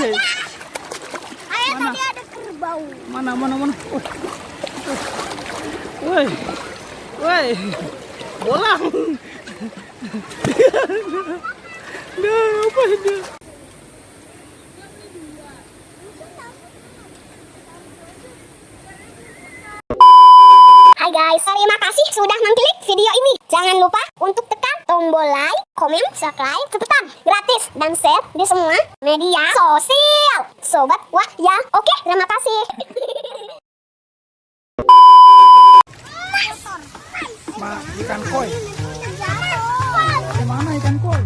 Ayah Mana? tadi ada kerbau. Mana? Woi. Woi. Bolang. Nah, apa ini? Hai guys, terima kasih sudah mengklik video ini. Jangan lupa untuk tekan tombol like, komen, subscribe, cepetan, gratis, dan share di semua media sosial. Sobat Wah ya, oke, terima kasih. Ikan koi. Mana ikan koi?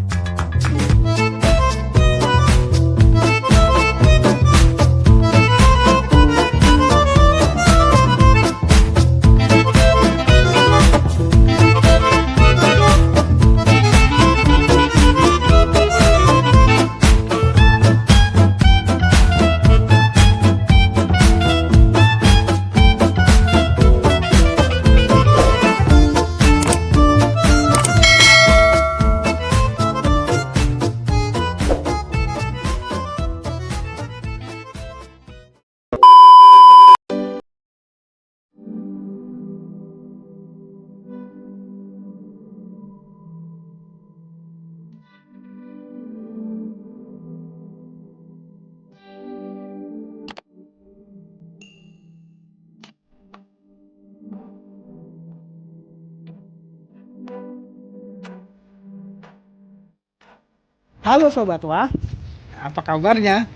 Halo Sobat Wah, apa kabarnya?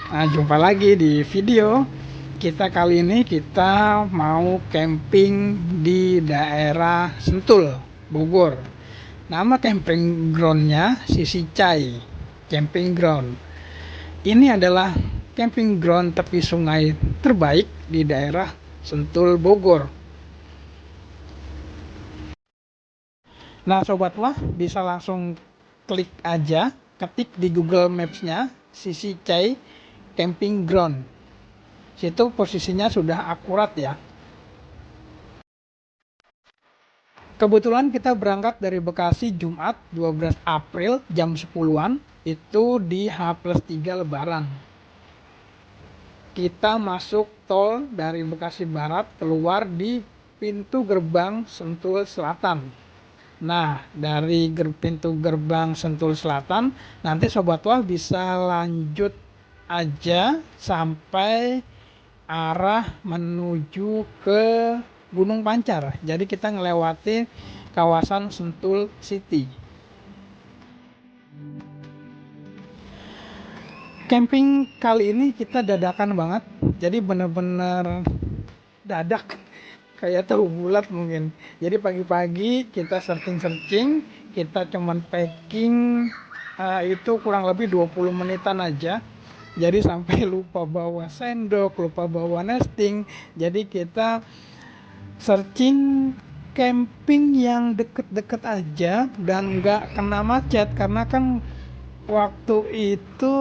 Nah, jumpa lagi di video kita kali ini. Kita mau camping di daerah Sentul, Bogor. Nama camping groundnya Sisi Cai Camping Ground. Ini adalah camping ground tepi sungai terbaik di daerah Sentul, Bogor. Nah, Sobat Wah bisa langsung klik aja, ketik di Google Maps-nya Sisi Cai Camping Ground. Situ posisinya sudah akurat ya. Kebetulan kita berangkat dari Bekasi Jumat 12 April jam 10-an, itu di H+3 Lebaran. Kita masuk tol dari Bekasi Barat, keluar di pintu gerbang Sentul Selatan. Nah, dari pintu gerbang Sentul Selatan, nanti Sobat Wah bisa lanjut aja sampai arah menuju ke Gunung Pancar. Jadi kita ngelewati kawasan Sentul City. Camping kali ini kita dadakan banget. Jadi bener-bener dadak. Kayak tahu bulat mungkin. Jadi pagi-pagi kita searching, kita cuman packing itu kurang lebih 20 menitan aja. Jadi sampai lupa bawa sendok, lupa bawa nesting. Jadi kita searching camping yang deket-deket aja dan nggak kena macet, karena kan waktu itu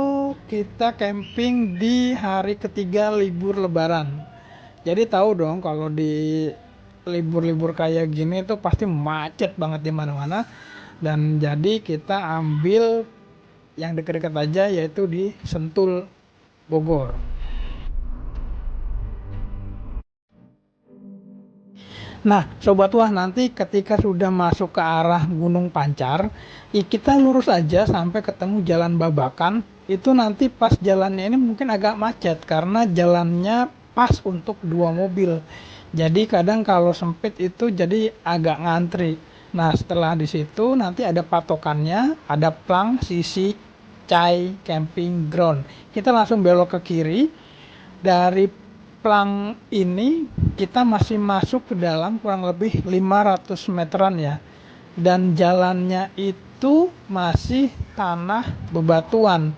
kita camping di hari ketiga libur Lebaran. Jadi tahu dong kalau di libur-libur kayak gini tuh pasti macet banget di mana-mana. Dan jadi kita ambil yang dekat-dekat aja, yaitu di Sentul, Bogor. Nah, Sobat Wah, nanti ketika sudah masuk ke arah Gunung Pancar, kita lurus aja sampai ketemu Jalan Babakan. Itu nanti pas jalannya ini mungkin agak macet karena jalannya pas untuk 2 mobil. Jadi kadang kalau sempit itu jadi agak ngantri. Nah, setelah di situ nanti ada patokannya, ada plang Sisi Cai Camping Ground. Kita langsung belok ke kiri. Dari plang ini kita masih masuk ke dalam kurang lebih 500 meteran ya. Dan jalannya itu masih tanah bebatuan.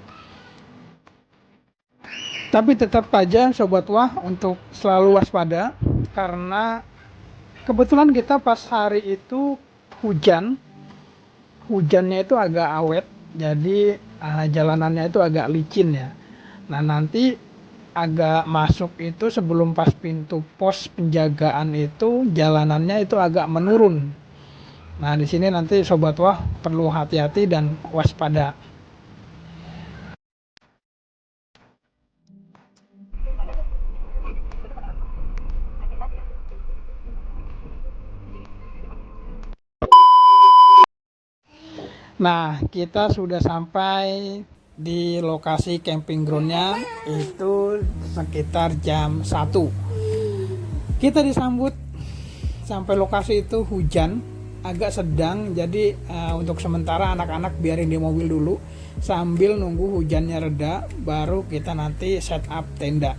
Tapi tetap aja Sobat Wah untuk selalu waspada, karena kebetulan kita pas hari itu hujannya itu agak awet, jadi jalanannya itu agak licin ya. Nah, nanti agak masuk itu sebelum pas pintu pos penjagaan itu jalanannya itu agak menurun. Nah, di sini nanti Sobat Wah perlu hati-hati dan waspada. Nah, kita sudah sampai di lokasi camping groundnya itu sekitar jam 1. Kita disambut sampai lokasi itu hujan agak sedang, jadi untuk sementara anak-anak biarin di mobil dulu sambil nunggu hujannya reda, baru kita nanti set up tenda.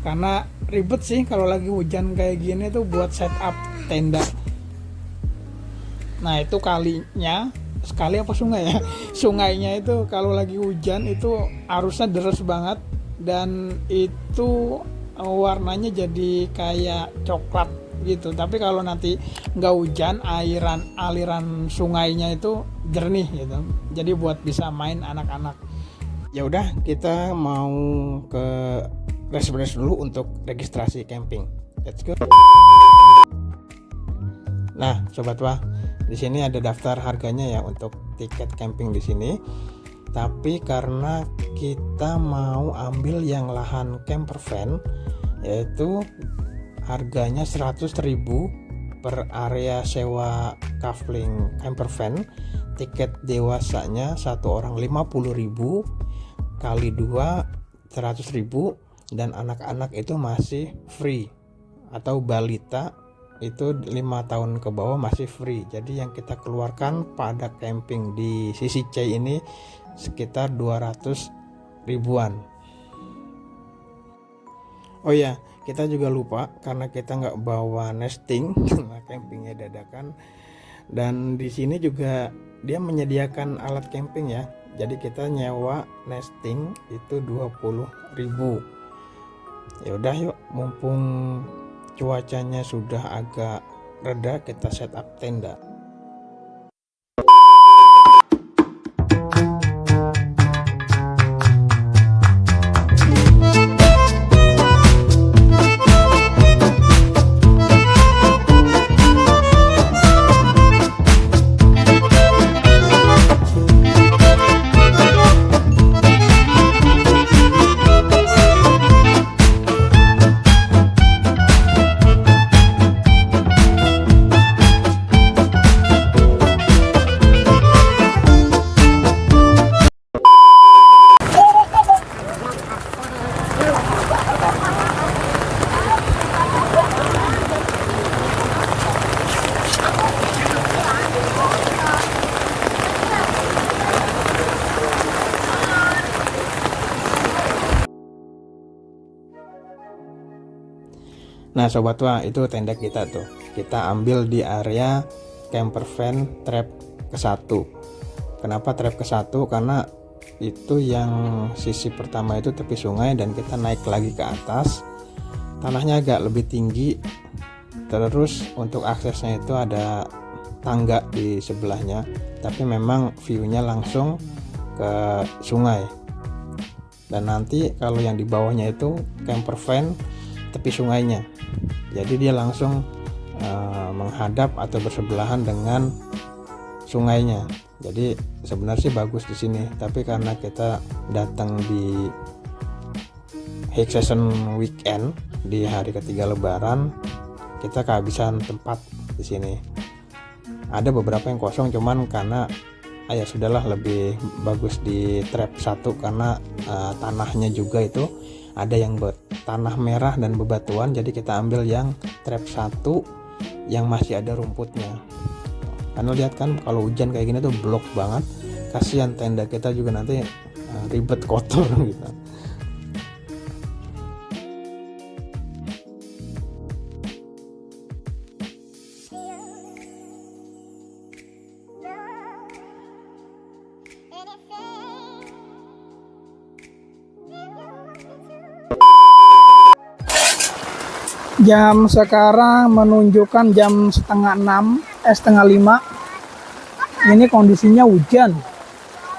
Karena ribet sih kalau lagi hujan kayak gini tuh buat set up tenda. Nah, itu kalinya, sekali apa sungai ya? Sungainya itu kalau lagi hujan itu arusnya deras banget, dan itu warnanya jadi kayak coklat gitu. Tapi kalau nanti nggak hujan, aliran sungainya itu jernih gitu. Jadi buat bisa main anak-anak. Ya udah, kita mau ke reservasi dulu untuk registrasi camping. Let's go. Nah, sobat wah, di sini ada daftar harganya ya untuk tiket camping di sini. Tapi karena kita mau ambil yang lahan camper van, yaitu harganya 100.000 per area sewa kafling camper van. Tiket dewasanya satu orang 50.000 kali 2 100.000, dan anak-anak itu masih free, atau balita itu 5 tahun ke bawah masih free. Jadi yang kita keluarkan pada camping di sisi C ini sekitar 200 ribuan. Oh ya, kita juga lupa karena kita nggak bawa nesting karena campingnya dadakan. Dan di sini juga dia menyediakan alat camping ya. Jadi kita nyewa nesting itu 20.000. Ya udah yuk, mumpung cuacanya sudah agak reda, kita set up tenda. Nah sobat wah, itu tenda kita tuh. Kita ambil di area camper van trap ke-1. Kenapa trap ke-1? Karena itu yang sisi pertama itu tepi sungai, dan kita naik lagi ke atas. Tanahnya agak lebih tinggi. Terus untuk aksesnya itu ada tangga di sebelahnya, tapi memang view-nya langsung ke sungai. Dan nanti kalau yang di bawahnya itu camper van tepi sungainya, jadi dia langsung menghadap atau bersebelahan dengan sungainya. Jadi sebenarnya sih bagus di sini, tapi karena kita datang di high season weekend di hari ketiga Lebaran, kita kehabisan tempat di sini. Ada beberapa yang kosong, cuman karena ya sudahlah, lebih bagus di trap 1 karena tanahnya juga itu ada yang tanah merah dan bebatuan. Jadi kita ambil yang trap 1 yang masih ada rumputnya. Karena lihat kan kalau hujan kayak gini tuh blok banget. Kasihan tenda kita juga nanti ribet kotor gitu. Jam sekarang menunjukkan jam setengah 5. Ini kondisinya hujan.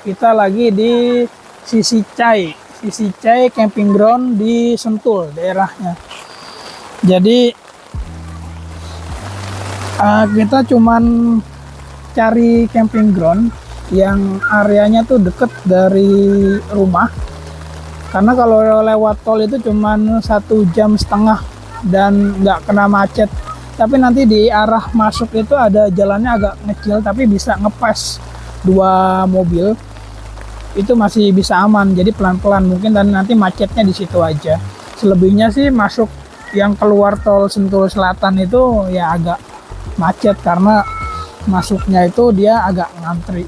Kita lagi di Sisi Cai camping ground di Sentul daerahnya. Jadi kita cuman cari camping ground yang areanya tuh deket dari rumah. Karena kalau lewat tol itu cuman 1,5 jam dan nggak kena macet. Tapi nanti di arah masuk itu ada jalannya agak ngecil, tapi bisa ngepas 2 mobil itu masih bisa aman, jadi pelan-pelan mungkin, dan nanti macetnya di situ aja. Selebihnya sih masuk yang keluar tol Sentul Selatan itu ya agak macet karena masuknya itu dia agak ngantri.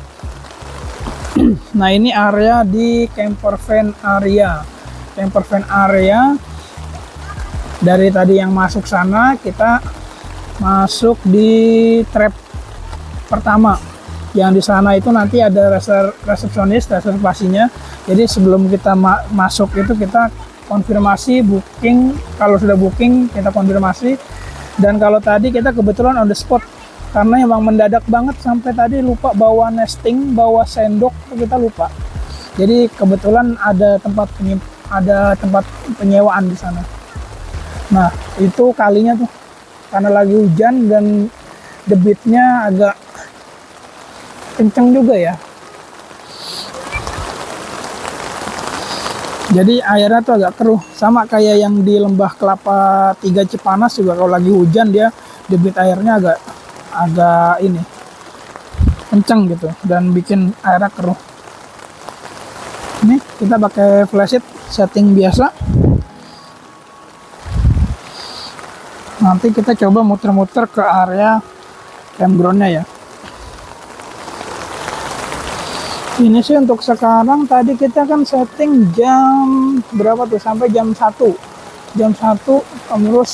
Nah, ini area di camper van area. Camper van area dari tadi yang masuk sana, kita masuk di trap pertama. Yang di sana itu nanti ada resepsionis, reservasinya. Jadi sebelum kita masuk itu kita konfirmasi booking. Kalau sudah booking kita konfirmasi. Dan kalau tadi kita kebetulan on the spot karena emang mendadak banget, sampai tadi lupa bawa nesting, bawa sendok, kita lupa. Jadi kebetulan ada tempat penyewaan di sana. Nah, itu kalinya tuh karena lagi hujan dan debitnya agak kenceng juga ya. Jadi airnya tuh agak keruh, sama kayak yang di Lembah Kelapa 3 Cipanas juga, kalau lagi hujan dia debit airnya agak ini kenceng gitu dan bikin airnya keruh. Ini kita pakai flashlight setting biasa. Nanti kita coba muter-muter ke area campgroundnya ya. Ini sih untuk sekarang, tadi kita kan setting jam berapa tuh, sampai jam 1. Jam 1 terus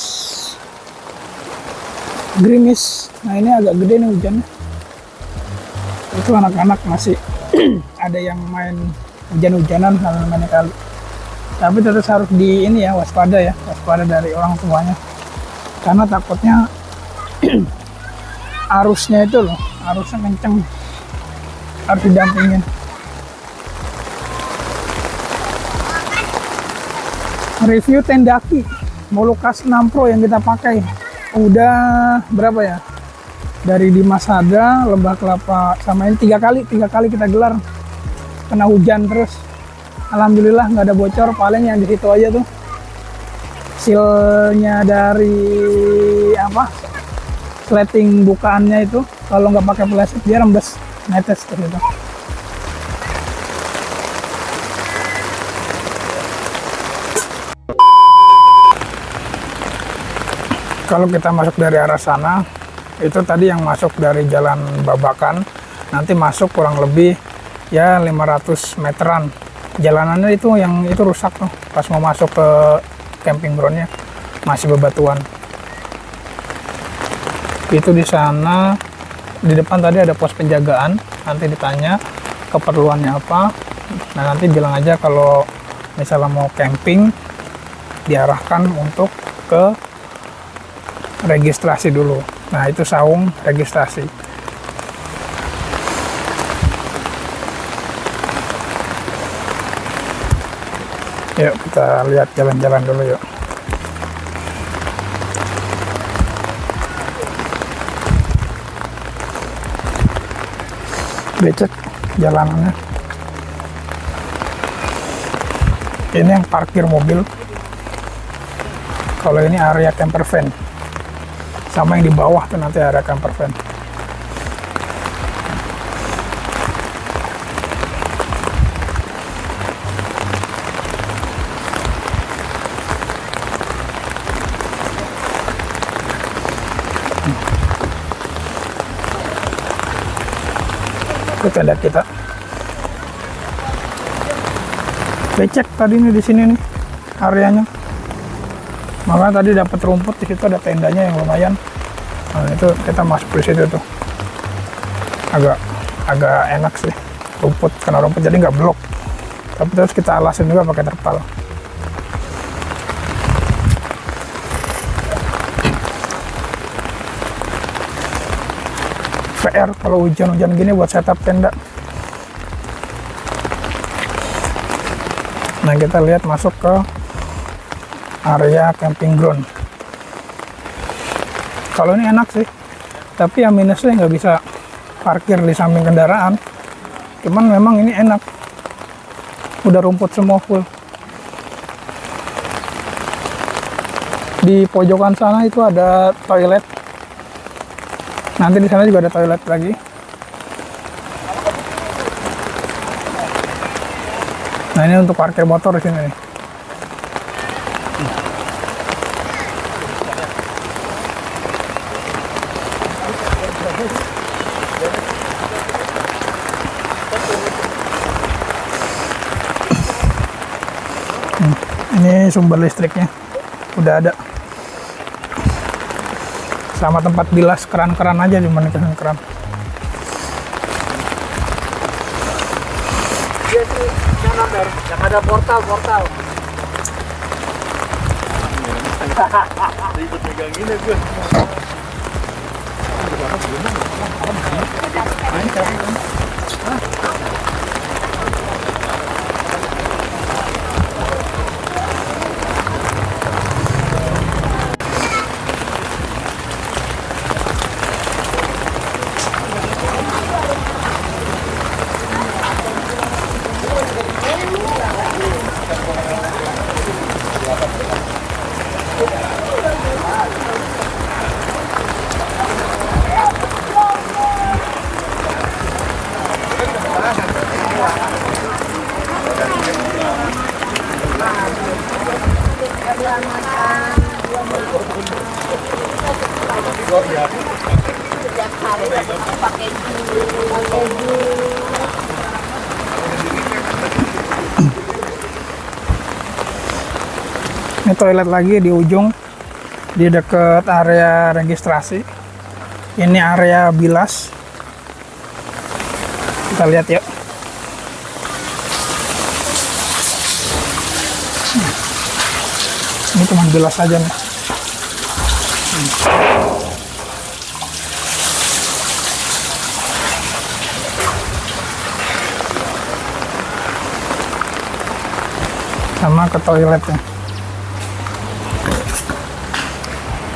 gerimis. Nah, ini agak gede nih hujannya. Itu anak-anak masih ada yang main hujan-hujanan sama mainnya kali. Tapi terus harus di ini ya, waspada dari orang tuanya. Karena takutnya arusnya itu loh, arusnya kenceng. Harus didampingin. Review Tendaki Molucas 6 Pro yang kita pakai udah berapa ya, dari Dimas Hadra, Lembah Kelapa, sama ini 3 kali kita gelar, kena hujan terus. Alhamdulillah nggak ada bocor, paling yang di situ aja tuh sealnya dari sleting bukaannya itu, kalau nggak pakai plastik dia rembes, netes gitu. Kalau kita masuk dari arah sana, itu tadi yang masuk dari jalan Babakan, nanti masuk kurang lebih ya 500 meteran. Jalanannya itu yang itu rusak tuh, pas mau masuk ke camping groundnya masih bebatuan. Itu di sana, di depan tadi ada pos penjagaan, nanti ditanya keperluannya apa. Nah, nanti bilang aja kalau misalnya mau camping, diarahkan untuk ke registrasi dulu. Nah, itu saung registrasi. Yuk kita lihat jalan-jalan dulu yuk. Becek jalanannya. Ini yang parkir mobil. Kalau ini area camper van. Sama yang di bawah tuh nanti area camper van. Itu tenda kita. Becek tadi nih di sini nih areanya. Makanya tadi dapat rumput, di situ ada tendanya yang lumayan. Nah, itu kita masuk di situ tuh. Agak enak sih rumput, karena rumput jadi nggak blok. Tapi terus kita alasin juga pakai terpal. PR kalau hujan-hujan gini buat setup tenda. Nah, kita lihat masuk ke area camping ground. Kalau ini enak sih, tapi yang minusnya nggak bisa parkir di samping kendaraan. Cuman memang ini enak, udah rumput semua full. Di pojokan sana itu ada toilet. Nanti di sana juga ada toilet lagi. Nah ini untuk parkir motor di sini nih. Ini sumber listriknya udah ada, sama tempat bilas keran-keran aja, cuma dikasih keran. Yang ada portal. Ikut megangin ya gue. Ini toilet lagi di ujung, di dekat area registrasi. Ini area bilas. Kita lihat ya. Ini cuma bilas aja nih. Sama ke toiletnya.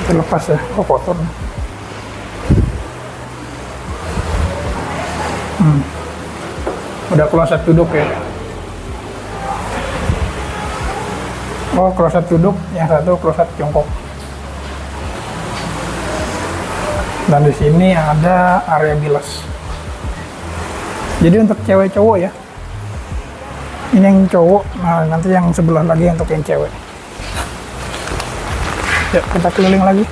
Lepas ya, kok kotor. Udah kloset duduk ya. Oh, kloset duduk, yang satu kloset jongkok. Dan di sini ada area bilas. Jadi untuk cewek cowok ya. Ini yang cowok, nah nanti yang sebelah lagi untuk yang cewek. Yuk, kita keliling lagi.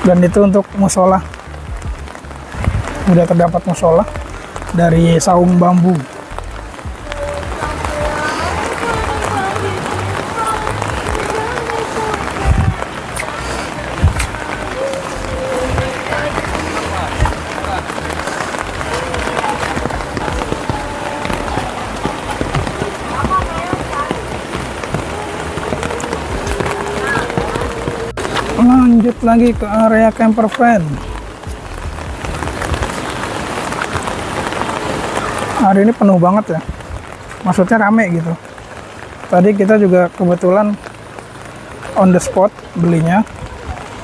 Dan itu untuk musola. Udah terdapat musola dari saung bambu. Lanjut lagi ke area camper van. Hari ini penuh banget ya, maksudnya rame gitu. Tadi kita juga kebetulan on the spot belinya,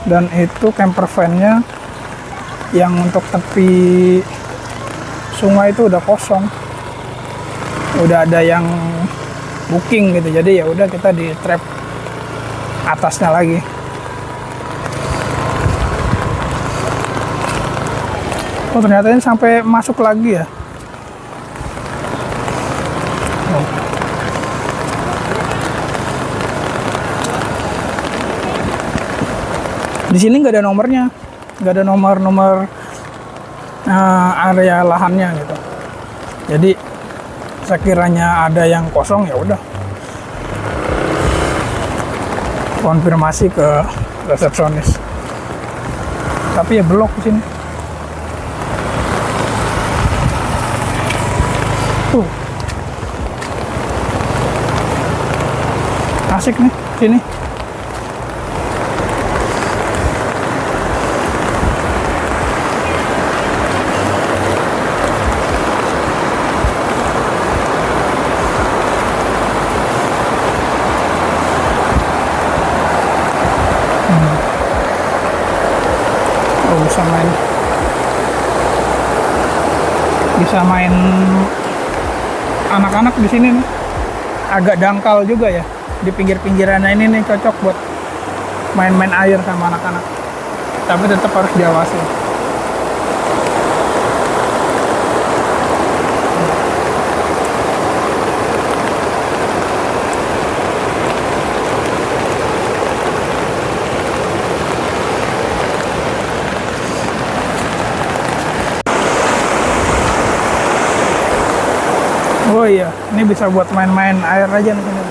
dan itu camper van-nya yang untuk tepi sungai itu udah kosong, udah ada yang booking gitu. Jadi ya udah kita di trap atasnya lagi. Oh ternyata ini sampai masuk lagi ya. Di sini nggak ada nomornya, nggak ada nomor area lahannya gitu. Jadi sekiranya ada yang kosong ya udah konfirmasi ke resepsionis. Tapi ya blok di sini. Asik nih sini. Oh, bisa main anak-anak di sini nih. Agak dangkal juga ya. Di pinggir-pinggirannya ini nih cocok buat main-main air sama anak-anak. Tapi tetap harus diawasi. iya, ini bisa buat main-main air aja nih sini.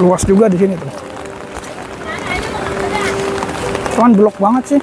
Luas juga di sini tuh. Cuman blok banget sih.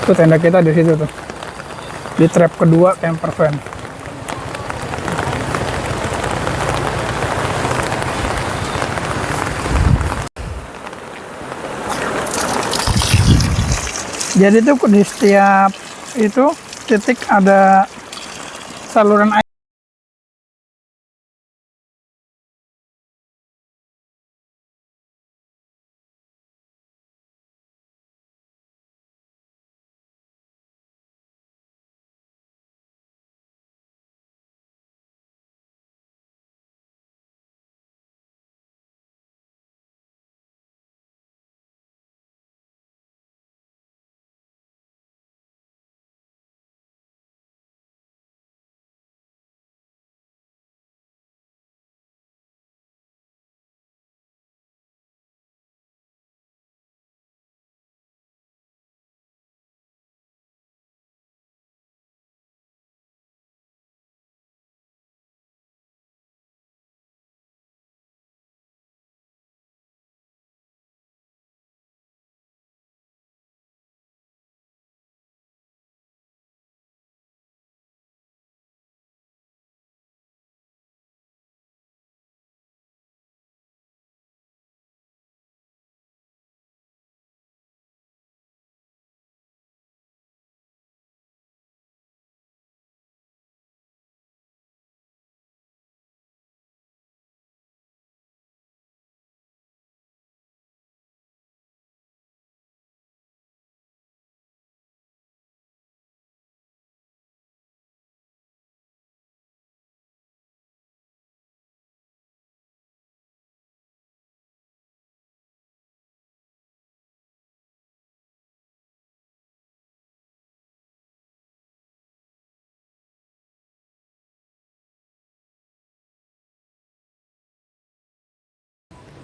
Itu tenda kita di situ tuh. Di trap kedua camper van. Jadi tuh di setiap itu titik ada saluran air.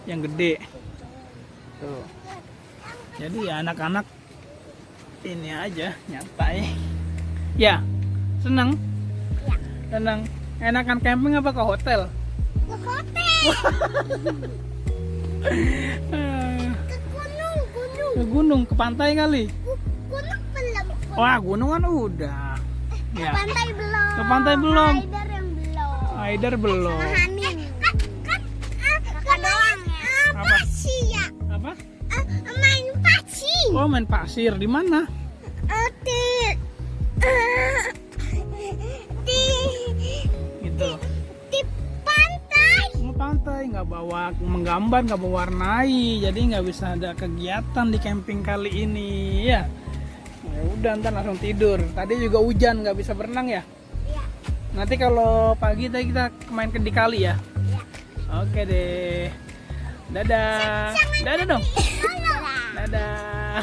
Yang gede tuh, jadi ya anak-anak ini aja nyantai ya, seneng seneng. Enakan camping apa ke hotel? Ke hotel. Ke gunung, ke pantai kali. Gunung belum. Wah, gunung kan udah ya. Pantai belum. Ke pantai belum. Aider yang belum. Aider belum. Hanin. Kakak doang ya. Apa? Pasir ya. Apa? Main pasir. Oh, main pasir di mana? Gitu. Di pantai. Mau pantai, nggak bawa menggambar, nggak bawa warnai, jadi nggak bisa ada kegiatan di camping kali ini ya. Ya udah, ntar langsung tidur. Tadi juga hujan, nggak bisa berenang ya. Iya. Nanti kalau pagi tadi kita main ke di kali ya. Iya. Oke deh. Dadah. Dadah dong. Dadah.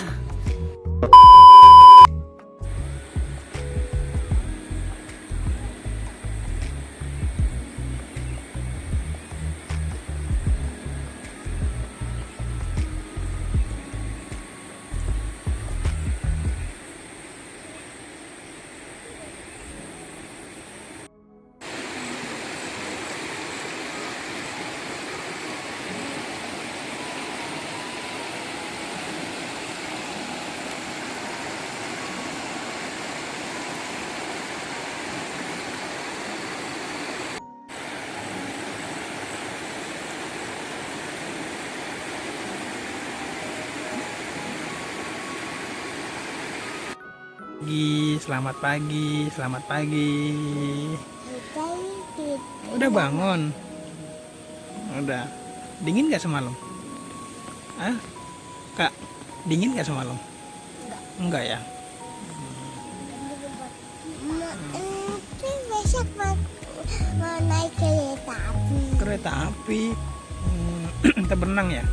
Selamat pagi, selamat pagi. Udah bangun? Udah. Dingin gak semalam? Hah? Kak, dingin gak semalam? Enggak ya? Besok mau naik kereta api. Kereta api. Kita berenang ya?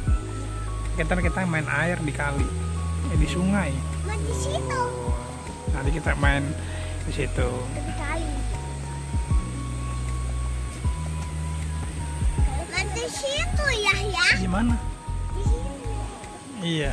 Kita main air di kali. Di sungai. Mau di situ. Nanti kita main di situ. Kali. Mau di situ ya. Di mana? Di sini. Iya.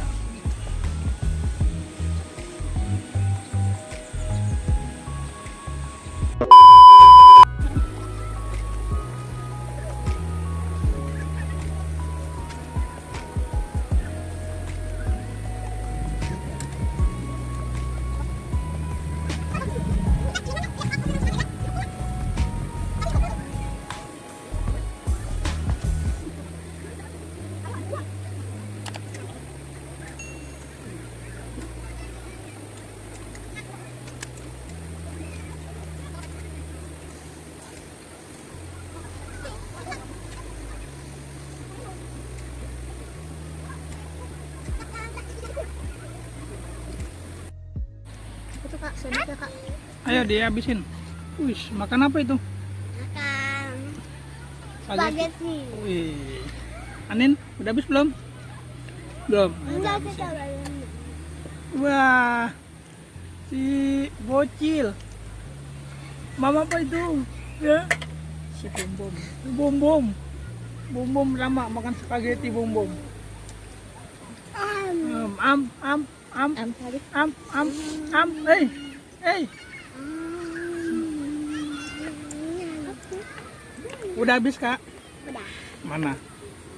Itu Kak, sendoknya Kak. Ayo dihabisin. Wih, makan apa itu? Makan Spaghetti. spaghetti. Wih. Anin, udah habis belum? Belum. Enggak kita belum. Wah, si bocil. Mama apa itu? Ya, Si Bom. bom. Bom sama makan spaghetti bom. Hey. Udah habis Kak? Udah. Mana?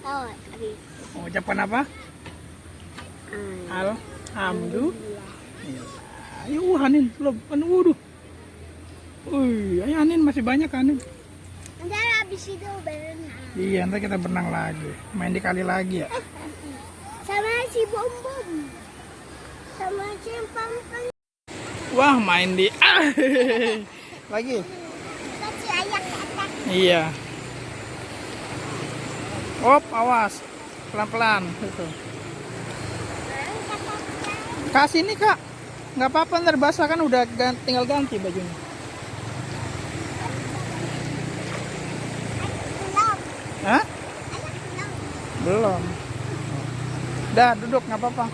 Oh, habis. Mau ucapan apa? Alhamdulillah. Ayo Hanin, belum. Waduh. Wih, ayo Hanin, masih banyak Hanin. Ntar habis itu berenang. Iya, nanti kita berenang lagi. Main di kali lagi ya. Sama si Bom. Sama si Pam. Wah, main di lagi. Kasih ayak atak. Iya. Op, awas. Pelan-pelan gitu. Kasih ini Kak. Nggak apa-apa, ntar basah kan udah tinggal ganti bajunya. Belum. Hah? Ayak belum. Belum. Dah, duduk nggak apa-apa.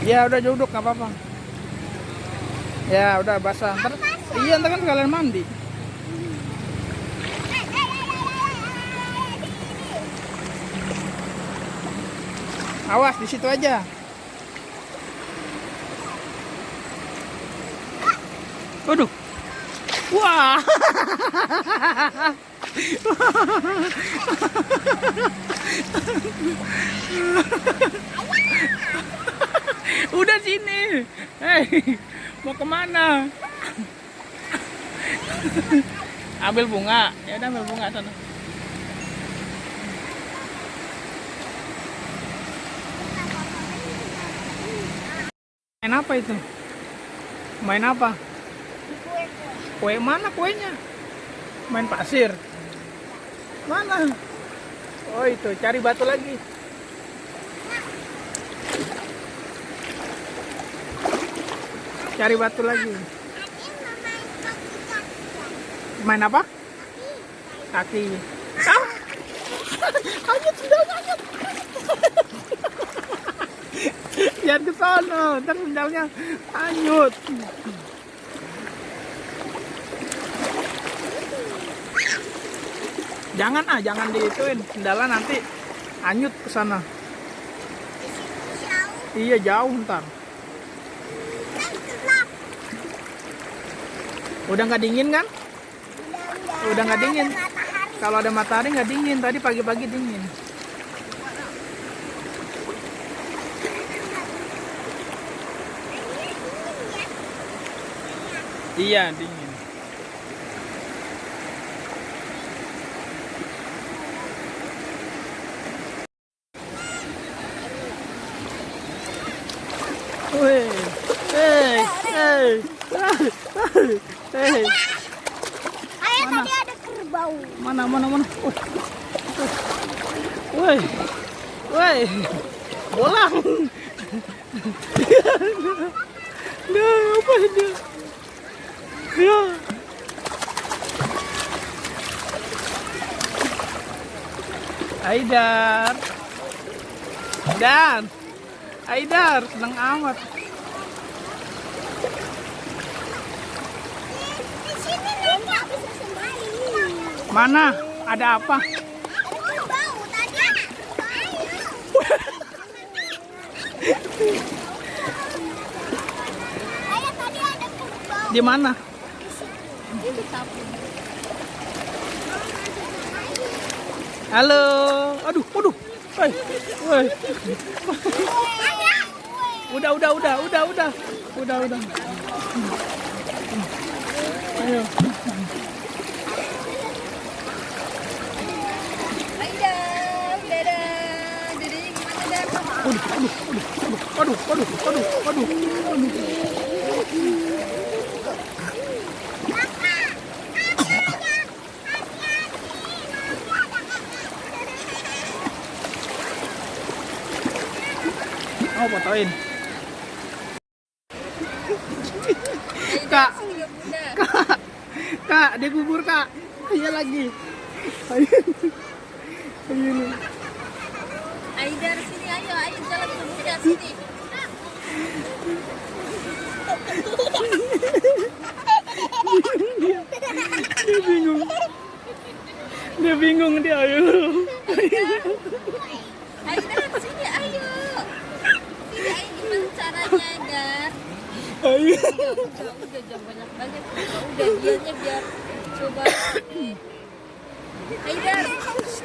Ya udah duduk nggak apa-apa. Ya udah basah. Ntar, iya ntar kan sekalian mandi. Awas di situ aja. Waduh. Wah. Udah sini. Hei, mau kemana? Ambil bunga. Ya udah ambil bunga sana. Main apa itu? Main apa? Kue mana kuenya? Main pasir. Mana? Oh itu, cari batu lagi. Cari batu lagi. Main apa? Kaki. Ah! Hanyut sendalnya, hanyut. Jangan ke sana, ntar sendalnya hanyut. Jangan diituin, sendalnya nanti hanyut ke sana. Iya jauh ntar. Udah nggak dingin kan? Udah nggak dingin. Kalau ada matahari nggak dingin. Tadi pagi-pagi dingin. Iya dingin. Hei. Hei. Ayah Mana? tadi ada kerbau. Mana. Woi. Woi. Bolang. Nah, apa dia? Dia. Aidar. Dan Aidar senang amat. Di sini nih nggak bisa sembari. Mana? Ada apa? Ada kerbau tadi. Ayo. Ayah tadi ada kerbau. Di mana? Itu tapi. Halo. Aduh. Woi. Woi. Udah. Ayo. Aduh. Oh, fotoin. Kak, dia kubur kak. Iya lagi. Ayo. Aidar sini, ayo jalan ke bunda sini. Dia bingung dia. Ayo. Aidar sini, ayo. Sini, ayo gimana caranya, Aidar? Ayo. Udah jangan banyak-banyak. Udah dianya biar coba. Aidar,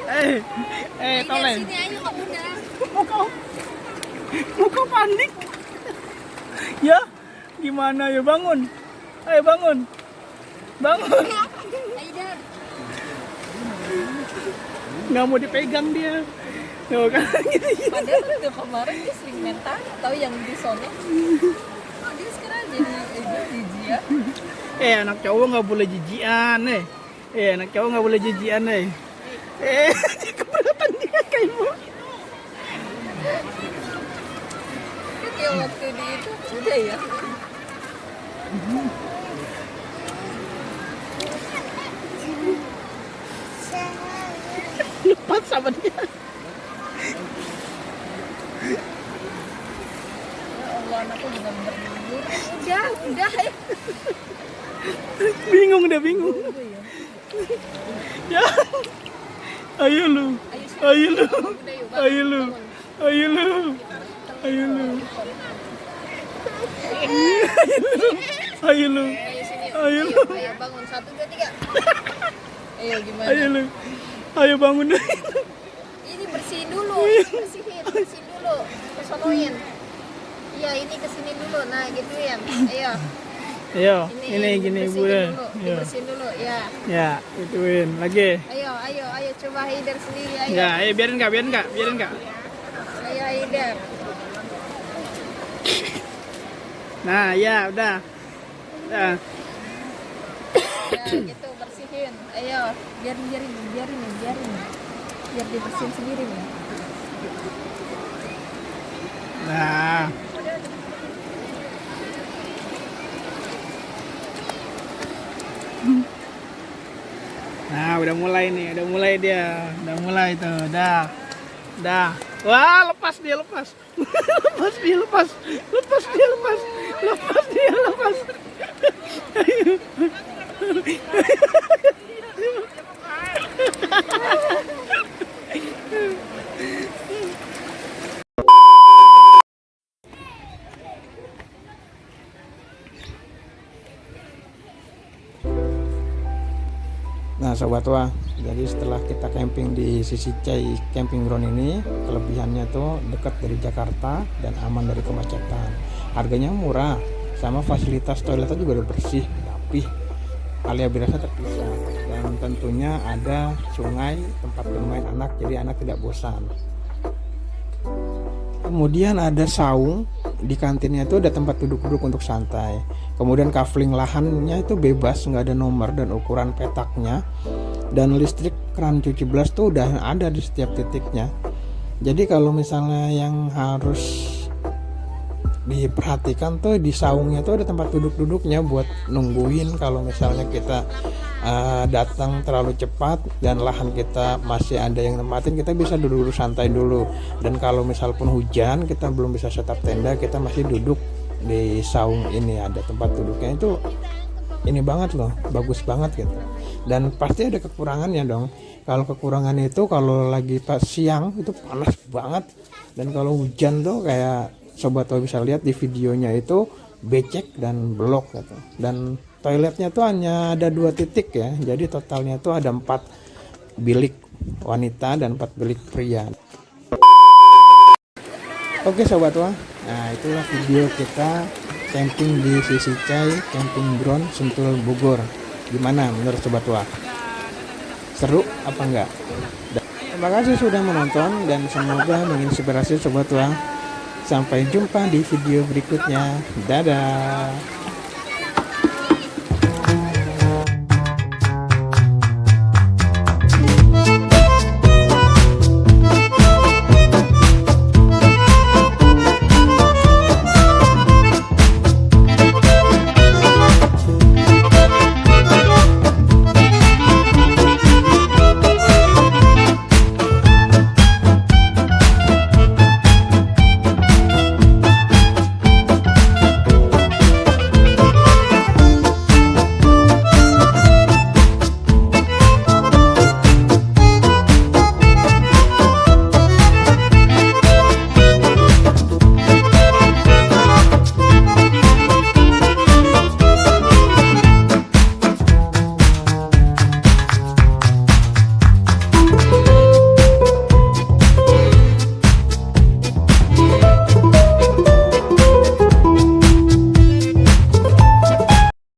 Aidar tolong. sini ayo ke bunda. Muka panik. Ya, gimana ya bangun? Ayo bangun. Aidar, Nggak mau dipegang dia. Tuh kan. padahal udah kemarin dia sering main tangan, tahu yang di sono. Oh, dia sekarang jadi jijian. Anak cowok nggak boleh jijian, anak cowok nggak boleh jijian, keberatan dia kayak mau. Kayak waktu di itu udah ya. Lepas sama dia. Ya Allah, anakku bener-bener libur. Udah. Bingung dia. Ya. Ayo lu. Ayo bangun 1, 2, 3. Ayo gimana? Ayo bangun deh. Ini bersihin dulu, bersihin dulu. Kesonoin. Iya, ini kesini dulu. Nah, gituin. Ayo. Ayo, ini gini Bu. Dibersihin dulu, ya. Ya, ituin lagi. Ayo, coba Haidar sendiri, ayo. Ya, biarin Kak. Ayo Haidar. Nah, ya udah. Ya. Ya, gitu bersihin. Ayo, biarin. Biar dibersihin sendiri nih. Nah. Nah, udah mulai dia. Udah mulai tuh, dah. Wah, lepas dia. Nah sobat Wah, jadi setelah kita camping di Sisi Cai Camping Ground ini, kelebihannya tuh dekat dari Jakarta dan aman dari kemacetan. Harganya murah, sama fasilitas toiletnya juga udah bersih, rapih, area berasa terpisah, dan tentunya ada sungai tempat bermain anak, jadi anak tidak bosan. Kemudian ada saung di kantinnya itu ada tempat duduk-duduk untuk santai. Kemudian kafling lahannya itu bebas, nggak ada nomor dan ukuran petaknya. Dan listrik keran cuci beras tuh udah ada di setiap titiknya. Jadi kalau misalnya yang harus diperhatikan tuh di saungnya tuh ada tempat duduk-duduknya buat nungguin kalau misalnya kita datang terlalu cepat dan lahan kita masih ada yang nempatin, kita bisa duduk santai dulu. Dan kalau misal pun hujan kita belum bisa setup tenda, kita masih duduk di saung ini, ada tempat duduknya. Itu ini banget loh, bagus banget gitu. Dan pasti ada kekurangannya dong. Kalau kekurangannya itu kalau lagi pas siang itu panas banget, dan kalau hujan tuh kayak sobat tua bisa lihat di videonya itu becek dan belok gitu. Dan toiletnya tuh hanya ada 2 titik ya, jadi totalnya tuh ada 4 bilik wanita dan 4 bilik pria. Oke sobat tua, nah itulah video kita camping di Sisicai Camping Ground Sentul Bogor. Gimana menurut sobat tua? Seru apa enggak? Terima kasih sudah menonton dan semoga menginspirasi sobat tua. Sampai jumpa di video berikutnya. Dadah.